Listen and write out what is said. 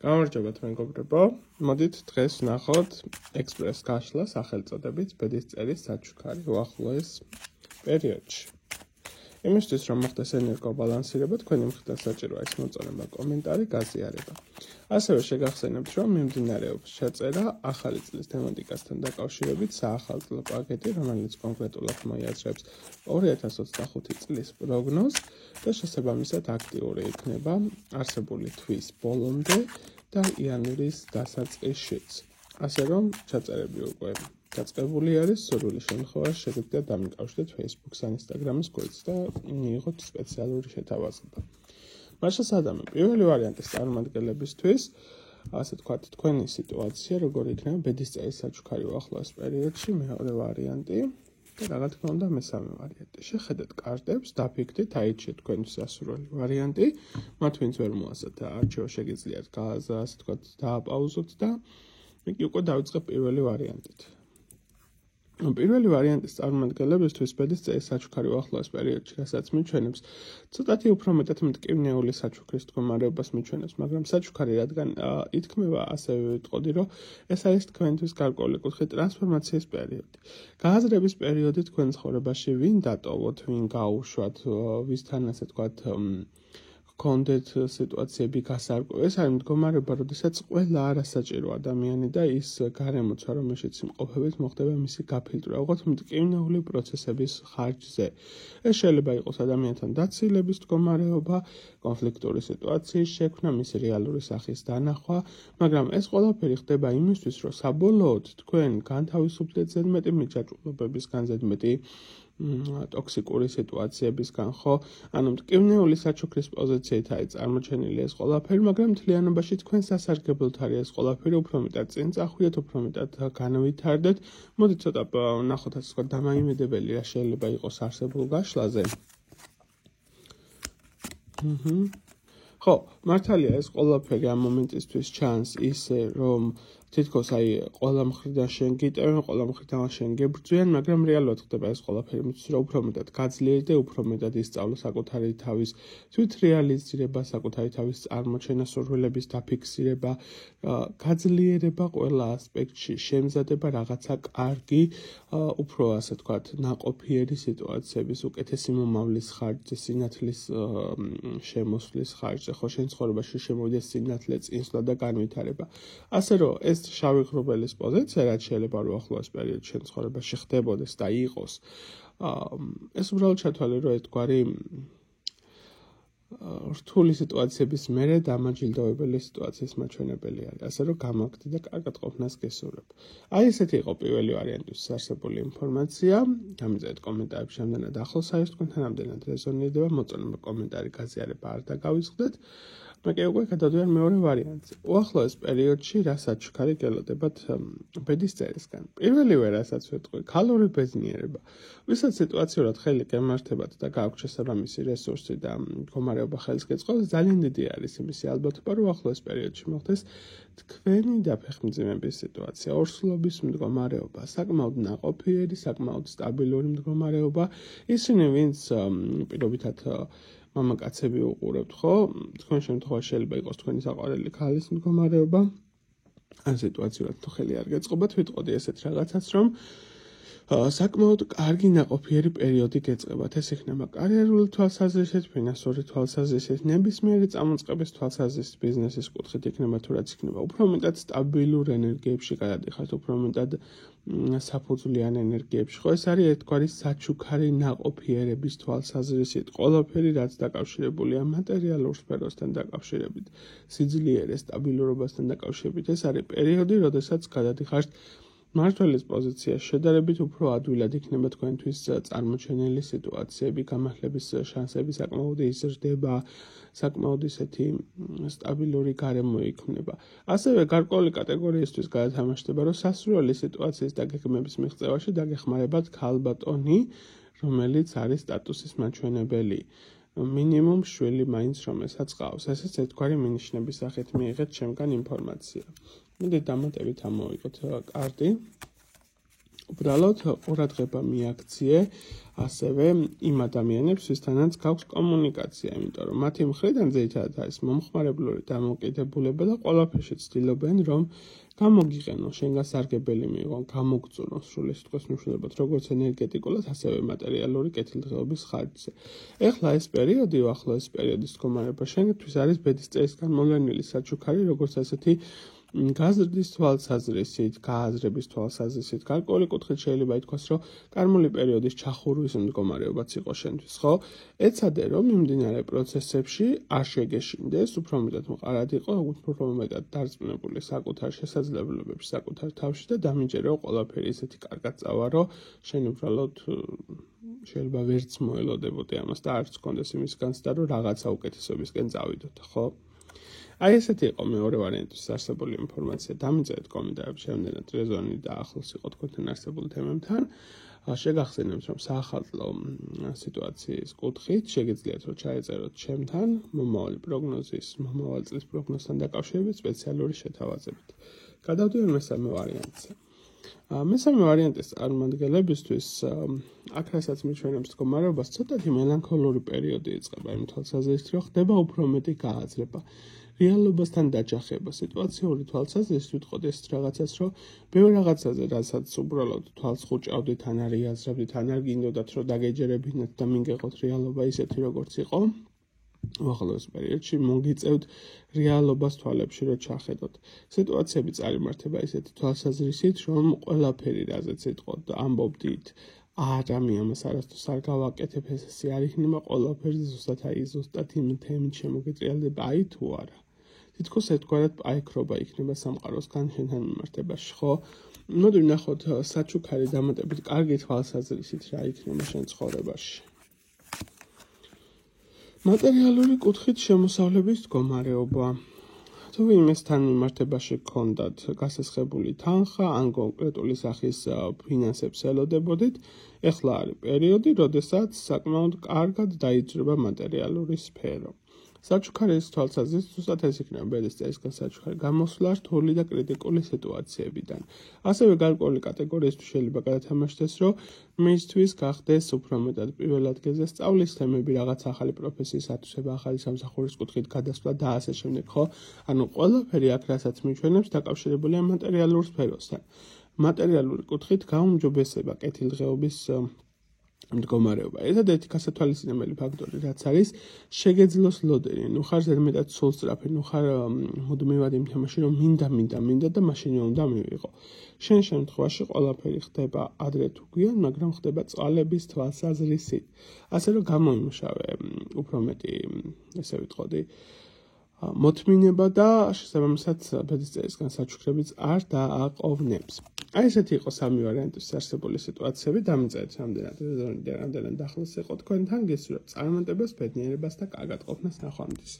გამარჯობათ მეგობრებო, მოდით დღეს ვნახოთ ექსპრეს გაშლა სახელწოდებით ბედის წერის საჩუქარი უახლოეს პერიოდში. იმისთვის რომ მოხდეს ენერგობალანსირება, თქვენი მხრიდან საჭიროა ის მოწონება, კომენტარი, გაზიარება. ასევე შეგახსენებთ, რომ მიმდინარეობს შეწერა ახალი წლის თემატიკასთან დაკავშირებით საახალწლო პაკეტი, რომელიც კონკრეტულად მოიაზრებს 2025 წლის პროგნოზს და შესაბამისად აქტიური იქნება არსებული თვის ბოლომდე და იანვრის დასაწყისშიც. ასე რომ ჩაწერები უკვე დაწყებული არის, სურვილი შემთხვევაში შეგვიძლია დამიკავშირდეთ Facebook-ს ან Instagram-ის გვერდს და მიიღოთ სპეციალური შეთავაზება. მაშინ სადამე პირველი ვარიანტის წარმომადგენლებისთვის, ასე თქვათ, თქვენი სიტუაცია როგორი იქნება ბედის წერის საჩუქარი უახლოეს პერიოდში, მეორე ვარიანტი და რა თქმა უნდა მესამე ვარიანტი. შეხედეთ კარტებს, დაფიქრდით, აიჩიეთ თქვენთვის სასურველი ვარიანტი, მათ ვინც ვერ მოასწრეთ არჩევა შეგიძლიათ ასე თქვათ დააპაუზოთ და იქ უკვე დავიწყებ პირველი ვარიანტით. პირველი ვარიანტის წარმომადგენლებისთვის ბედის წერის საჩუქარი უახლოეს პერიოდში, რასაც მიჩვენებს, ცოტათი უფრო მეტად მტკივნეული საჩუქრის მდგომარეობას მიჩვენებს, მაგრამ საჩუქარი რადგან ითქმება, ასევე ვიტყოდი, რომ ეს არის თქვენთვის გარკვეული კუთხით ტრანსფორმაციის პერიოდი. გააზრების პერიოდი თქვენ ცხოვრებაში ვინ დატოვოთ, ვინ გაუშვათ, ვისთან ასე თქვათ გქონდეთ სიტუაციები გასარკვევი. ეს არის მდგომარეობა, როდესაც ყველა არასაჭირო ადამიანი და ის გარემოცვა, რომელშიც იმყოფებით, მოხდება მისი გაფილტრება, უღოთ მტკივნეული პროცესების ხარჯზე. ეს შეიძლება იყოს ადამიანთან დაცილების მდგომარეობა, კონფლიქტური სიტუაციის შექმნა, მისი რეალური სახის დანახვა, მაგრამ ეს ყველაფერი ხდება იმისთვის, რომ საბოლოოდ თქვენ განთავისუფლდეთ ზედმეტი მიჯაჭვულობებისგან, ზედმეტი ტოქსიკური სიტუაციებისგან, ხო? ანუ მტკივნეული საჩუქრის პოზიციით არის წარმოჩენილი ეს ყველაფერი, მაგრამ მთლიანობაში თქვენ სასარგებლოდ არის ეს ყველაფერი, უფრო მეტად წინ წახვიდეთ, უფრო მეტად განვითარდეთ. მოდით ცოტა ვნახოთ ასე ვთქვათ დამაიმედებელი რა შეიძლება იყოს არსებულ გაშლაზე. ხო, მართალია ეს ყველაფერი ამ მომენტისთვის ჩანს ისე, რომ თითქოს ყველა მხრიდან შენ გიტევენ, ყველა მხრიდან შენ გებრძვიან, მაგრამ რეალურად ხდება ეს ყველაფერი, იმისთვის რომ უფრო მეტად გაძლიერდე, უფრო მეტად ისწავლო საკუთარი თავის თვითრეალიზირება, საკუთარი თავის წარმოჩენა, სურვილების დაფიქსირება, გაძლიერება ყველა ასპექტში, შემზადება რაღაცა კარგი, უფრო ასე თქვათ, ნაყოფიერი სიტუაციების, უკეთესი მომავლის ხარჯზე, სინათლის შემოსვლის ხარჯზე, ხო, შენ ცხოვრებაში შემოვიდეს სინათლე, წინსვლა და განვითარება. ასე რომ ეს შავი ღრუბელის პოზიცია, რაც შეიძლება რომ ახლოს პერიოდში შენ ცხოვრებაში ხდებოდეს და იყოს, ეს უბრალოდ ჩათვალე, რომ ერთგვარი რთული სიტუაციების მერე დამაჯილდოვებელი სიტუაციის მაჩვენებელი არის. ასე რომ გამაგდი და კარგად ყოფნას გესურვებ. ესეთი იყო პირველი ვარიანტის არსებული ინფორმაცია. გამიწერეთ კომენტარებში, ამდენად ახლოს არის თქვენთან, ამდენად რეზონირდება, მოწონება, კომენტარი, გაზიარება არ დაგავიწყდეთ. მე უკვე გადავდივარ მეორე ვარიანტზე. უახლოეს პერიოდში რა საჩუქარი გელოდებათ ბედის წერისგან. პირველივე რასაც ვეტყვი, ქალური ბედნიერება. ვისაც სიტუაციურად ხელი გემართებათ და გააქვთ შესაბამისი რესურსი და მდგომარეობა ხელს გეწყობს, ძალიან დიდი არის იმისი ალბათობა, რომ უახლოეს პერიოდში მოხდეს თქვენი დაფეხმძიმების სიტუაცია, ორსულობის მდგომარეობა, საკმაოდ ნაყოფიერი, საკმაოდ სტაბილური მდგომარეობა. ისინი, ვინც პირობითად მამაკაცები უყურებთ, ხო? თქვენ შემთხვევაში შეიძლება იყოს თქვენი საყვარელი ქალის მდგომარეობა. ან სიტუაციურად თუ ხელი არ გეწყობათ, ვიტყოდი ესეთ რაღაცას, რომ საკმაოდ კარგი ნაყოფიერი პერიოდი გეწყებათ. ეს იქნება კარიერული თვალსაზრისით, ფინანსური თვალსაზრისით, ნებისმიერი წამოწყების თვალსაზრისით, ბიზნესის კუთხით იქნება თუ რაც იქნება. უფრო მეტად სტაბილურ ენერგიებში გადადიხართ, უფრო მეტად საფუძვლიან ენერგიებში. ხო, ეს არის ერთგვარი საჩუქარი ნაყოფიერების თვალსაზრისით. ყველაფერი, რაც დაკავშირებულია მატერიალურ სფეროსთან დაკავშირებით, სიძლიერე, სტაბილურობასთან დაკავშირებით, ეს არის პერიოდი, როდესაც გადადიხართ მმართველის პოზიციაში შედარებით უფრო ადვილად იქნება თქვენთვის წარმოჩენილი სიტუაციები, გამართლების შანსები საკმაოდ იზრდება, საკმაოდ ისეთი სტაბილური გარემო იქნება. ასევე გარკვეული კატეგორიისთვის გადათამაშდება, რომ სასურველი სიტუაციის დაგეგმების მიღწევაში დაგეხმარებათ ქალბატონი, რომელიც არის სტატუსის მაჩვენებელი. მინიმუმ შვილი მაინც რომელსაც ყავს. ესეც ერთგვარი მინიშნების სახით მიიღეთ ჩემგან ინფორმაცია. მოდით დამატებით ამოვიღოთ კარტი. უბრალოდ ყურადღება მიაქციე ასევე იმ ადამიანებს, ვისთანაც გაქვს კომუნიკაცია, იმიტომ რომ მათი მხრიდან ძირითადად არის მომხმარებლური დამოკიდებულება და ყველაფერში ცდილობენ, რომ გამოგიყენონ, შენ გასარგებელი მიიღონ, გამოგწურონ სრული სიტყვის მნიშვნელობად, როგორც ენერგეტიკულად, ასევე მატერიალური კეთილდღეობის ხარჯზე. ეხლა ეს პერიოდი, უახლოესი პერიოდის მდგომარეობა შენთვის არის ბედის წერისგან მოვლენილი საჩუქარი, როგორც ასეთი გაზრდის თვალსაზრისით, გააზრების თვალსაზრისით, გარკვეული კუთხით შეიძლება ითქვას, რომ კარმული პერიოდის ჩახურვის მდგომარეობაც იყო შენთვის, ხო? ეცადე, რომ მიმდინარე პროცესებში არ შეგეშინდეს, უფრო მეტად მყარად იყო, უფრო მეტად დარწმუნებული საკუთარ შესაძლებლობებში, საკუთარ თავში და დამიჯერო ყველაფერი ისეთი კარგად წავა, რომ შენ უბრალოდ შეიძლება ვერც მოელოდებოდე ამას და არც გქონდეს იმის განცდა, რომ რაღაცა უკეთესობისკენ წავიდოთ, ხო? აი ესეთი იყო მეორე ვარიანტის არსებული ინფორმაცია. დამიწერეთ კომენტარებში რამდენად რეზონი და ახლოს იყო თქვენთან არსებული თემებთან. შეგახსენებთ, რომ საახალწლო სიტუაციის კუთხით შეგიძლიათ რომ ჩაეწეროთ ჩემთან მომავალი პროგნოზის, მომავალ წლის პროგნოზთან დაკავშირებით სპეციალური შეთავაზებით. გადავდივარ მესამე ვარიანტზე. მესამე ვარიანტის წარმომადგენლებისთვის აქ რასაც მიჩვენებს მდგომარეობას, ცოტათი მელანქოლური პერიოდი იწყება იმ თვალსაზრისით, რომ ხდება უფრო მეტი გააზრება. რეალობასთან დაჯახება, სიტუაციური თვალსაზრისით ვიტყოდ ეს რაღაცას, რომ ბევრ რაღაცაზე, რასაც უბრალოდ თვალს ხუჭავდით, ან არ იაზრებდით, ან არ გინდოდათ, რომ დაგეჯერებინათ და მიგეღოთ რეალობა ისეთი, როგორც იყო, უახლოეს პერიოდში მოგიწევთ რეალობას თვალებში, რომ ჩახედოთ. სიტუაციები წარიმართება ისეთი თვალსაზრისით, რომ ყველაფერი, რაზეც იტყოდ, ამბობდით, არა, მე ამას არასდროს არ გავაკეთებ, ეს არ იქნება ყველაფერი ზუსტად იმ თემით შემოგეტრიალდება, აი თუ არა. თითქოს ერთგვარად პაიქრობა იქნება სამყაროსგან შენთან მიმართებაში, ხო? მოდი ვნახოთ საჩუქარი დამატებით კარგი თვალსაზრისით რა იქნება შენ ცხოვრებაში. მატერიალური კუთხით შემოსავლების მდგომარეობა. თუ ვინმესთან მიმართებაში გქონდათ გასესხებული თანხა ან კონკრეტული სახის ფინანსებს ელოდებოდით, ეხლა არის პერიოდი, როდესაც საკმაოდ კარგად დაიძრება მატერიალური სფერო. საჩუქარის თვალსაზრისით ზუსტად ეს იქნება ბედის წერისგან საჩუქარი გამოსვლა რთული და კრიტიკული სიტუაციებიდან. ასევე გარკვეული კატეგორიისთვის შეიძლება გადათამაშდეს, რომ მისთვის გახდეს უფრო მეტად პირველ ადგილზე სწავლის თემები, რაღაც ახალი პროფესიის ათვისება, ახალი სამსახურის კუთხით გადასვლა და ასე შემდეგ, ხო? ანუ ყველაფერი აქ რასაც მიჩვენებს დაკავშირებულია მატერიალურ სფეროსთან. მატერიალური კუთხით გაუმჯობესება კეთილდღეობის მდგომარეობა. ერთადერთი გასათვალისწინებელი ფაქტორი, რაც არის, შეგეძლოს ლოდერი, ნუ ხარ ზედმეტად სულსწრაფი, ნუ ხარ მუდმივად იმ თემაში, რომ მინდა და მაშინვე უნდა მივიღო. შენ შემთხვევაში ყველაფერი ხდება ადრე თუ გვიან, მაგრამ ხდება წვალების თვალსაზრისით. ასე რომ გამოიმუშავე უფრო მეტი, ესე ვიტყოდი, მოთმინება და შესაბამისად ბედის წერისგან საჩუქრებიც არ დააყოვნებს. აი ესეთი იყო სამი ვარიანტის არსებული სიტუაციები, დამიწერეთ რამდენად ახლოს იყო თქვენთან, გესურვებთ წარმატებას, ბედნიერებას და კარგად ყოფნას ნახვამდის.